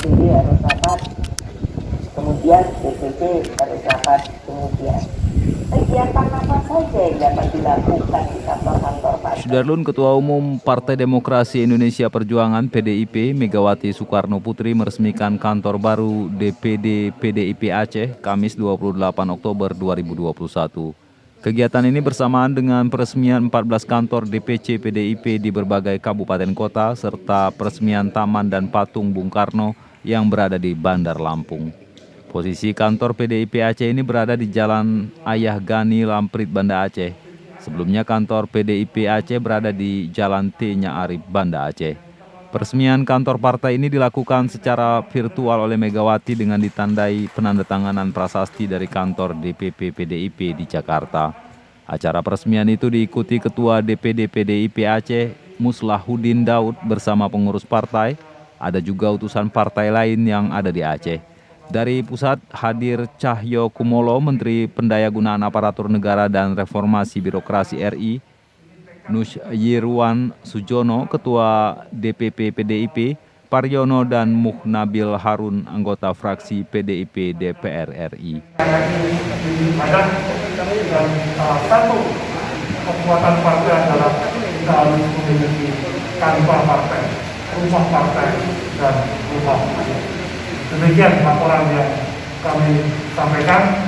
DPD harus rapat, kemudian DPD harus rapat, kemudian kegiatan apa saja yang dapat dilakukan di kantor-kantor partai. Sudarlun, Ketua Umum Partai Demokrasi Indonesia Perjuangan PDIP Megawati Soekarno Putri meresmikan kantor baru DPD PDIP Aceh Kamis 28 Oktober 2021. Kegiatan ini bersamaan dengan peresmian 14 kantor DPC PDIP di berbagai kabupaten kota serta peresmian taman dan patung Bung Karno yang berada di Bandar Lampung. Posisi kantor PDIP Aceh ini berada di Jalan Ayah Gani Lamprit, Banda Aceh. Sebelumnya kantor PDIP Aceh berada di Jalan T. Arif, Banda Aceh. Peresmian kantor partai ini dilakukan secara virtual oleh Megawati dengan ditandai penandatanganan prasasti dari kantor DPP PDIP di Jakarta. Acara peresmian itu diikuti Ketua DPD PDIP Aceh, Muslahuddin Daud bersama pengurus partai. Ada juga utusan partai lain yang ada di Aceh. Dari pusat hadir Cahyo Kumolo, Menteri Pendayagunaan Aparatur Negara dan Reformasi Birokrasi RI, Nusyirwan Sujono, Ketua DPP PDIP, Paryono dan Muhnabil Harun, anggota fraksi PDIP DPR RI. Dan salah satu kekuatan partai adalah kita harus memiliki kantor partai, rumah partai, dan rumah partai. Demikian laporan yang kami sampaikan.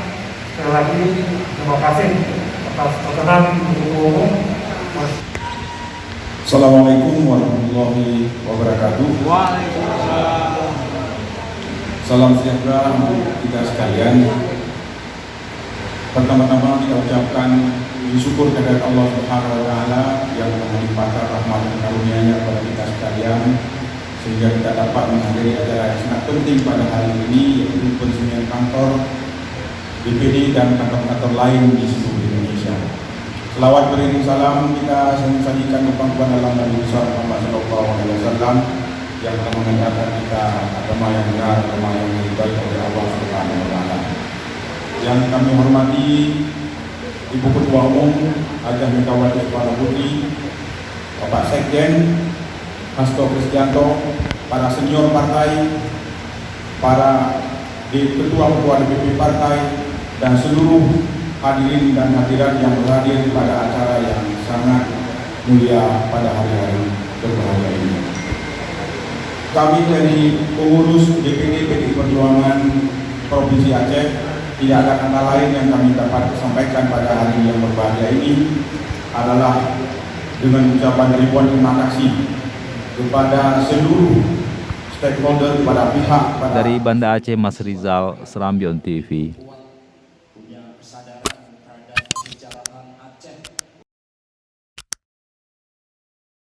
Sekali lagi, terima kasih atas perkenan Ketua Umum. Assalamualaikum warahmatullahi wabarakatuh. Waalaikumsalam. Salam sejahtera untuk kita sekalian. Pertama-tama kita ucapkan syukur kepada Allah Subhanahu wa Ta'ala yang melimpahkan rahmat dan karunia-Nya kepada kita sekalian, sehingga kita dapat menghadiri acara yang sangat penting pada hari ini, yaitu peresmian kantor DPD dan kantor-kantor lain di seluruh Indonesia. Selawat beriring salam kita sajikan kepada dalam Nabi besar Muhammad SAW yang telah mengajarkan kita agama yang benar, agama yang diridhai oleh Allah Subhanahu wa Ta'ala. Yang kami hormati Ibu Ketua Umum Hajah Megawati Soekarno Putri, Bapak Sekjen Hasto Kristianto, para senior partai, para ketua-ketua DPP partai, dan seluruh hadirin dan hadirat yang berhadir pada acara yang sangat mulia pada hari-hari berbahagia ini. Kami dari pengurus DPD PDI Perjuangan Provinsi Aceh tidak ada kata lain yang kami dapat sampaikan pada hari yang berbahagia ini adalah dengan ucapan ribuan terima kasih kepada seluruh stakeholder, pada pihak. Dari Banda Aceh, Mas Rizal, Serambion TV. Punya kesadaran terhadap perjalanan Aceh